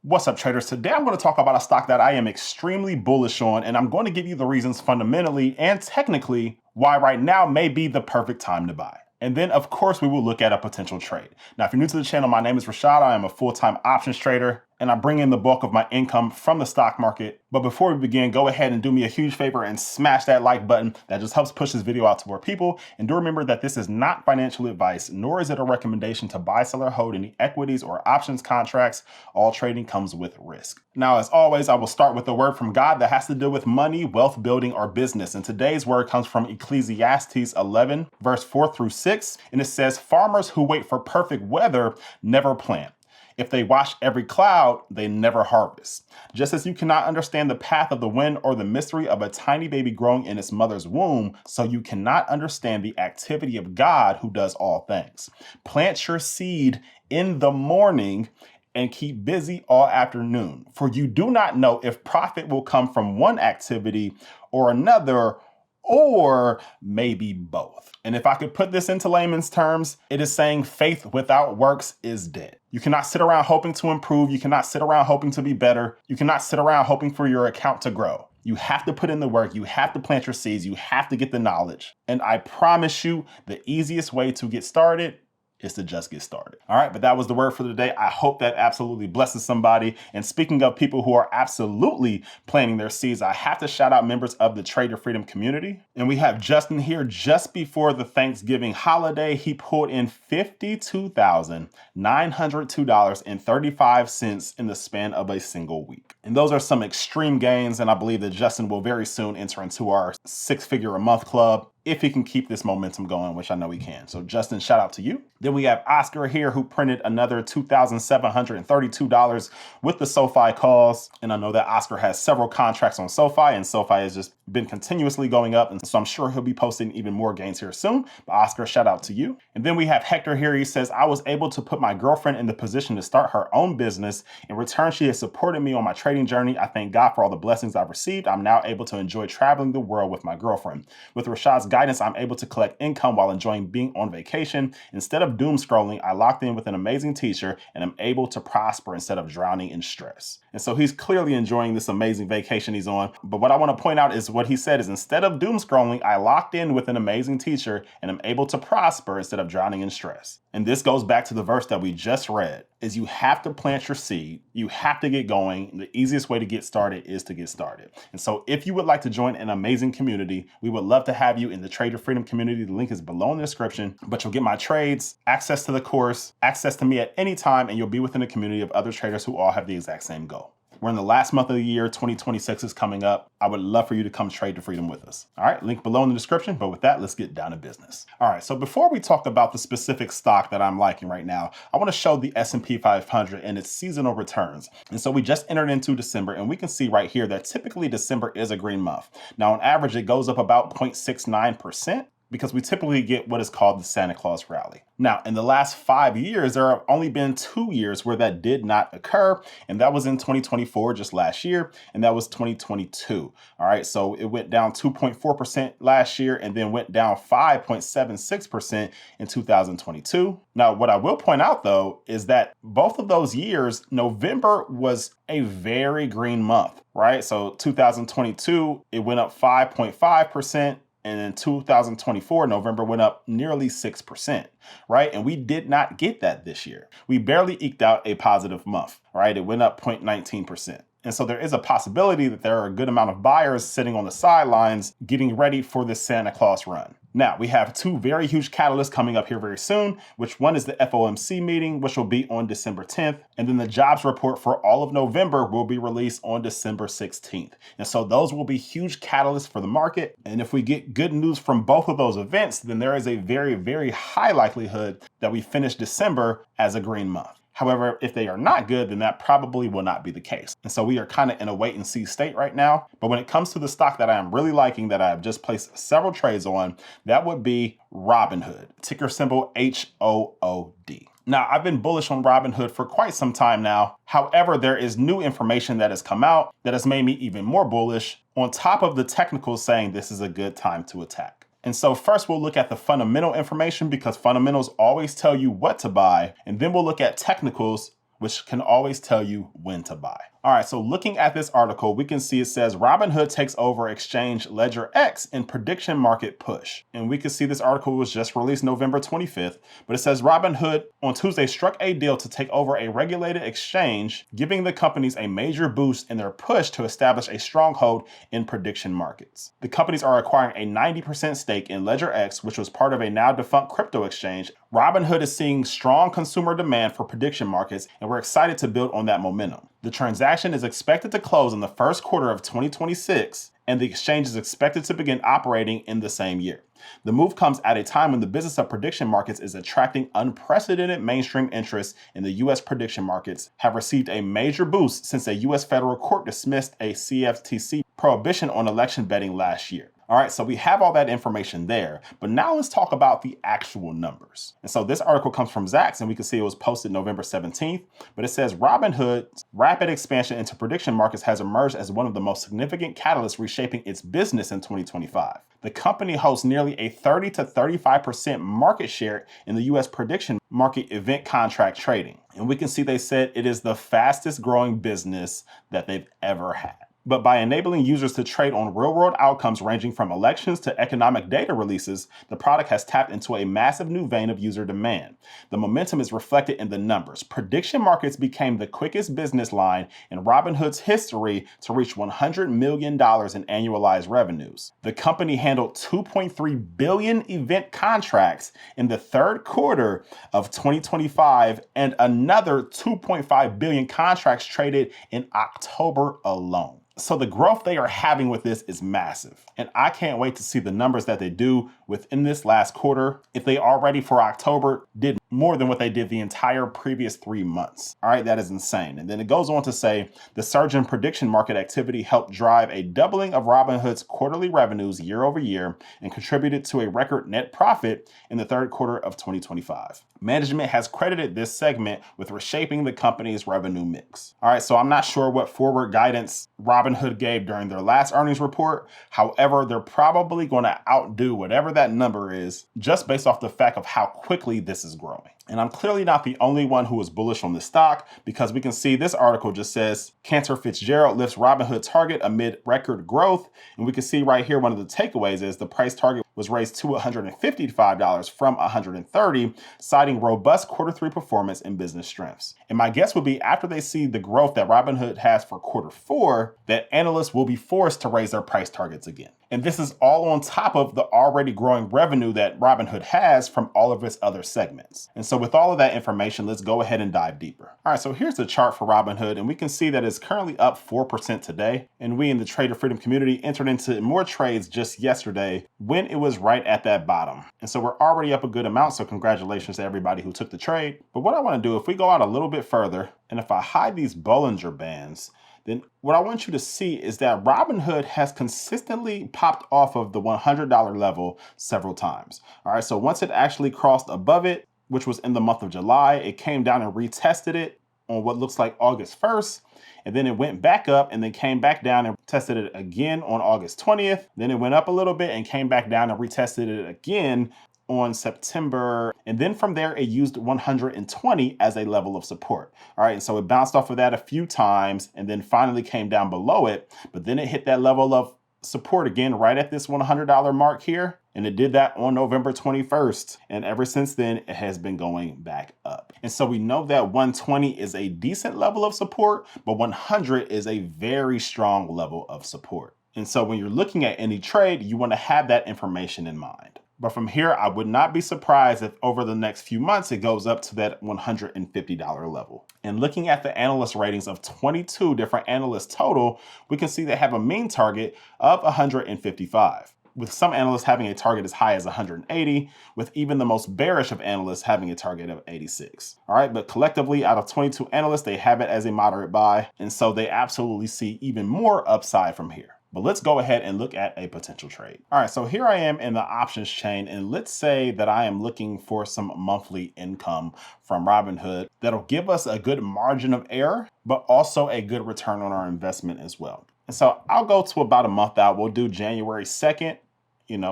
What's up, traders? Today I'm going to talk about a stock that I am extremely bullish on, and I'm going to give you the reasons fundamentally and technically why right now may be the perfect time to buy. And then, of course, we will look at a potential trade. Now, if you're new to the channel, my name is Rashad. I am a full-time options trader, and I bring in the bulk of my income from the stock market. But before we begin, go ahead and do me a huge favor and smash that like button. That just helps push this video out to more people. And do remember that this is not financial advice, nor is it a recommendation to buy, sell, or hold any equities or options contracts. All trading comes with risk. Now, as always, I will start with a word from God that has to do with money, wealth building, or business. And today's word comes from Ecclesiastes 11, verse 4 through 6. And it says, farmers who wait for perfect weather never plant. If they watch every cloud, they never harvest. Just as you cannot understand the path of the wind or the mystery of a tiny baby growing in its mother's womb, so you cannot understand the activity of God who does all things. Plant your seed in the morning and keep busy all afternoon, for you do not know if profit will come from one activity or another, or maybe both. And if I could put this into layman's terms, it is saying faith without works is dead. You cannot sit around hoping to improve. You cannot sit around hoping to be better. You cannot sit around hoping for your account to grow. You have to put in the work. You have to plant your seeds. You have to get the knowledge. And I promise you, the easiest way to get started is to just get started. All right, but that was the word for the day. I hope that absolutely blesses somebody. And speaking of people who are absolutely planting their seeds, I have to shout out members of the Trader Freedom community. And we have Justin here just before the Thanksgiving holiday. He pulled in $52,902.35 in the span of a single week. And those are some extreme gains. And I believe that Justin will very soon enter into our 6-figure a month club, if he can keep this momentum going, which I know he can. So Justin, shout out to you. Then we have Oscar here, who printed another $2,732 with the SoFi calls. And I know that Oscar has several contracts on SoFi, and SoFi has just been continuously going up. And so I'm sure he'll be posting even more gains here soon. But Oscar, shout out to you. And then we have Hector here. He says, I was able to put my girlfriend in the position to start her own business. In return, she has supported me on my trading journey. I thank God for all the blessings I've received. I'm now able to enjoy traveling the world with my girlfriend. With Rashad's guidance, I'm able to collect income while enjoying being on vacation. Instead of doom scrolling, I locked in with an amazing teacher and am able to prosper instead of drowning in stress. And so he's clearly enjoying this amazing vacation he's on. But what I want to point out is what he said is, instead of doom scrolling, I locked in with an amazing teacher and am able to prosper instead of drowning in stress. And this goes back to the verse that we just read, is you have to plant your seed. You have to get going. The easiest way to get started is to get started. And so if you would like to join an amazing community, we would love to have you in the Trader Freedom community. The link is below in the description, but you'll get my trades, access to the course, access to me at any time, and you'll be within a community of other traders who all have the exact same goal. We're in the last month of the year. 2026 is coming up. I would love for you to come trade to freedom with us. All right, link below in the description. But with that, let's get down to business. All right, so before we talk about the specific stock that I'm liking right now, I want to show the S&P 500 and its seasonal returns. And so we just entered into December, and we can see right here that typically December is a green month. Now, on average, it goes up about 0.69%. because we typically get what is called the Santa Claus rally. Now, in the last 5 years, there have only been 2 years where that did not occur, and that was in 2024, just last year, and that was 2022. All right, so it went down 2.4% last year and then went down 5.76% in 2022. Now, what I will point out, though, is that both of those years, November was a very green month, right? So 2022, it went up 5.5%. And in 2024, November went up nearly 6%, right? And we did not get that this year. We barely eked out a positive month, right? It went up 0.19%. And so there is a possibility that there are a good amount of buyers sitting on the sidelines getting ready for this Santa Claus run. Now, we have 2 very huge catalysts coming up here very soon, which one is the FOMC meeting, which will be on December 10th. And then the jobs report for all of November will be released on December 16th. And so those will be huge catalysts for the market. And if we get good news from both of those events, then there is a very, very high likelihood that we finish December as a green month. However, if they are not good, then that probably will not be the case. And so we are kind of in a wait and see state right now. But when it comes to the stock that I am really liking, that I have just placed several trades on, that would be Robinhood, ticker symbol HOOD. Now, I've been bullish on Robinhood for quite some time now. However, there is new information that has come out that has made me even more bullish, on top of the technicals saying this is a good time to attack. And so first we'll look at the fundamental information, because fundamentals always tell you what to buy. And then we'll look at technicals, which can always tell you when to buy. All right, so looking at this article, we can see it says Robinhood takes over exchange Ledger X in prediction market push. And we can see this article was just released November 25th, but it says Robinhood on Tuesday struck a deal to take over a regulated exchange, giving the companies a major boost in their push to establish a stronghold in prediction markets. The companies are acquiring a 90% stake in Ledger X, which was part of a now defunct crypto exchange. Robinhood is seeing strong consumer demand for prediction markets, and we're excited to build on that momentum. The transaction is expected to close in the first quarter of 2026, and the exchange is expected to begin operating in the same year. The move comes at a time when the business of prediction markets is attracting unprecedented mainstream interest, and the U.S. prediction markets have received a major boost since a U.S. federal court dismissed a CFTC prohibition on election betting last year. All right, so we have all that information there, but now let's talk about the actual numbers. And so this article comes from Zacks, and we can see it was posted November 17th, but it says Robinhood's rapid expansion into prediction markets has emerged as one of the most significant catalysts reshaping its business in 2025. The company hosts nearly a 30 to 35% market share in the U.S. prediction market event contract trading. And we can see they said it is the fastest growing business that they've ever had. But by enabling users to trade on real-world outcomes ranging from elections to economic data releases, the product has tapped into a massive new vein of user demand. The momentum is reflected in the numbers. Prediction markets became the quickest business line in Robinhood's history to reach $100 million in annualized revenues. The company handled 2.3 billion event contracts in the third quarter of 2025 and another 2.5 billion contracts traded in October alone. So the growth they are having with this is massive. And I can't wait to see the numbers that they do within this last quarter. If they already for October did more than what they did the entire previous 3 months. All right, that is insane. And then it goes on to say the surge in prediction market activity helped drive a doubling of Robinhood's quarterly revenues year over year and contributed to a record net profit in the third quarter of 2025. Management has credited this segment with reshaping the company's revenue mix. All right, so I'm not sure what forward guidance Robinhood gave during their last earnings report. However, they're probably going to outdo whatever that number is just based off the fact of how quickly this is growing. And I'm clearly not the only one who is bullish on the stock, because we can see this article just says Cantor Fitzgerald lifts Robinhood target amid record growth. And we can see right here, one of the takeaways is the price target was raised to $155 from $130, citing robust Q3 performance and business strengths. And my guess would be after they see the growth that Robinhood has for Q4, that analysts will be forced to raise their price targets again. And this is all on top of the already growing revenue that Robinhood has from all of its other segments. And so with all of that information, let's go ahead and dive deeper. All right, so here's the chart for Robinhood, and we can see that it's currently up 4% today. And we in the Trader Freedom community entered into more trades just yesterday when it was right at that bottom. And so we're already up a good amount, so congratulations to everybody who took the trade. But what I want to do, if we go out a little bit further, and if I hide these Bollinger Bands, then what I want you to see is that Robinhood has consistently popped off of the $100 level several times. All right, so once it actually crossed above it, which was in the month of July, it came down and retested it on what looks like August 1st. And then it went back up and then came back down and tested it again on August 20th. Then it went up a little bit and came back down and retested it again on September. And then from there, it used 120 as a level of support. All right, and so it bounced off of that a few times and then finally came down below it. But then it hit that level of support again right at this $100 mark here. And it did that on November 21st. And ever since then, it has been going back up. And so we know that 120 is a decent level of support, but 100 is a very strong level of support. And so when you're looking at any trade, you want to have that information in mind. But from here, I would not be surprised if over the next few months, it goes up to that $150 level. And looking at the analyst ratings of 22 different analysts total, we can see they have a mean target of 155, with some analysts having a target as high as 180, with even the most bearish of analysts having a target of 86. All right, but collectively, out of 22 analysts, they have it as a moderate buy. And so they absolutely see even more upside from here. But let's go ahead and look at a potential trade. All right, so here I am in the options chain, and let's say that I am looking for some monthly income from Robinhood that'll give us a good margin of error, but also a good return on our investment as well. And so I'll go to about a month out. We'll do January 2nd.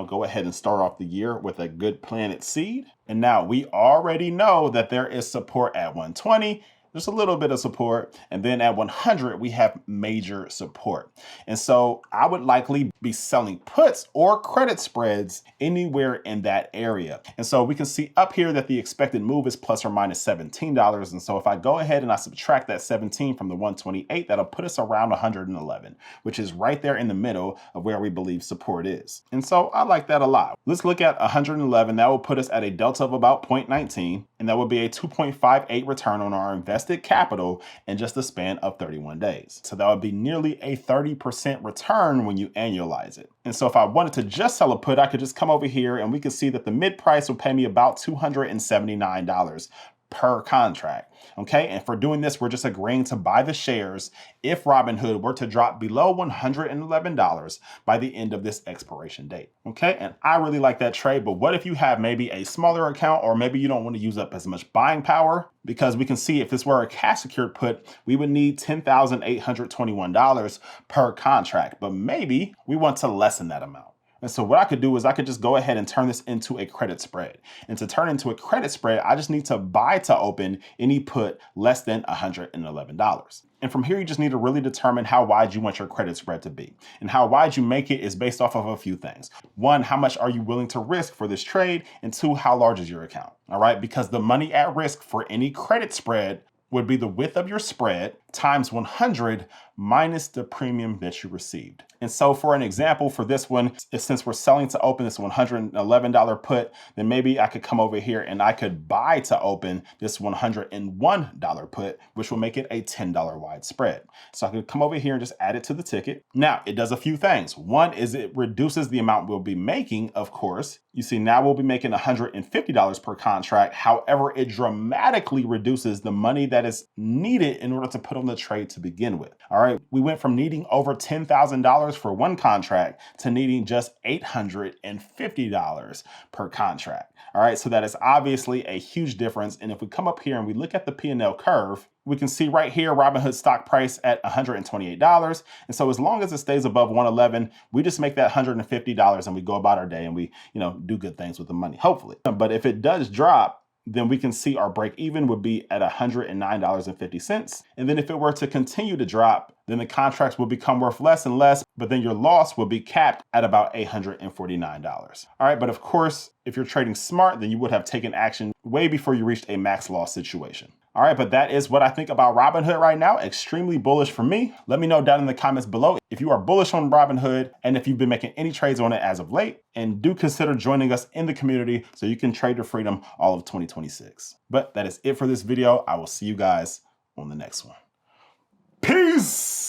Go ahead and start off the year with a good planted seed. And now we already know that there is support at 120 just a little bit of support. And then at 100, we have major support. And so I would likely be selling puts or credit spreads anywhere in that area. And so we can see up here that the expected move is plus or minus $17. And so if I go ahead and I subtract that 17 from the 128, that'll put us around 111, which is right there in the middle of where we believe support is. And so I like that a lot. Let's look at 111. That will put us at a delta of about 0.19, and that would be a 2.58 return on our invested capital in just a span of 31 days. So that would be nearly a 30% return when you annualize it. And so if I wanted to just sell a put, I could just come over here and we could see that the mid price will pay me about $279 per contract. Okay, and for doing this, we're just agreeing to buy the shares if Robinhood were to drop below $111 by the end of this expiration date. Okay, and I really like that trade, but what if you have maybe a smaller account, or maybe you don't want to use up as much buying power? Because we can see if this were a cash secured put, we would need $10,821 per contract, but maybe we want to lessen that amount. And so what I could do is I could just go ahead and turn this into a credit spread. And to turn into a credit spread, I just need to buy to open any put less than $111. And from here, you just need to really determine how wide you want your credit spread to be. And how wide you make it is based off of a few things. One, how much are you willing to risk for this trade? And two, how large is your account? All right, because the money at risk for any credit spread would be the width of your spread times 100 minus the premium that you received. And so for an example for this one, since we're selling to open this $111 put, then maybe I could come over here and I could buy to open this $101 put, which will make it a $10 wide spread. So I could come over here and just add it to the ticket. Now it does a few things. One is it reduces the amount we'll be making, of course. You see, now we'll be making $150 per contract. However, it dramatically reduces the money that is needed in order to put on the trade to begin with. All right, we went from needing over $10,000 for one contract to needing just $850 per contract. All right, so that is obviously a huge difference. And if we come up here and we look at the P&L curve, we can see right here Robinhood stock price at $128. And so as long as it stays above 111, we just make that $150 and we go about our day and we, do good things with the money, hopefully. But if it does drop, then we can see our break even would be at $109.50. And then if it were to continue to drop, then the contracts will become worth less and less, but then your loss will be capped at about $849. All right, but of course, if you're trading smart, then you would have taken action way before you reached a max loss situation. All right, but that is what I think about Robinhood right now. Extremely bullish for me. Let me know down in the comments below if you are bullish on Robinhood and if you've been making any trades on it as of late. And do consider joining us in the community so you can trade your freedom all of 2026. But that is it for this video. I will see you guys on the next one. Peace.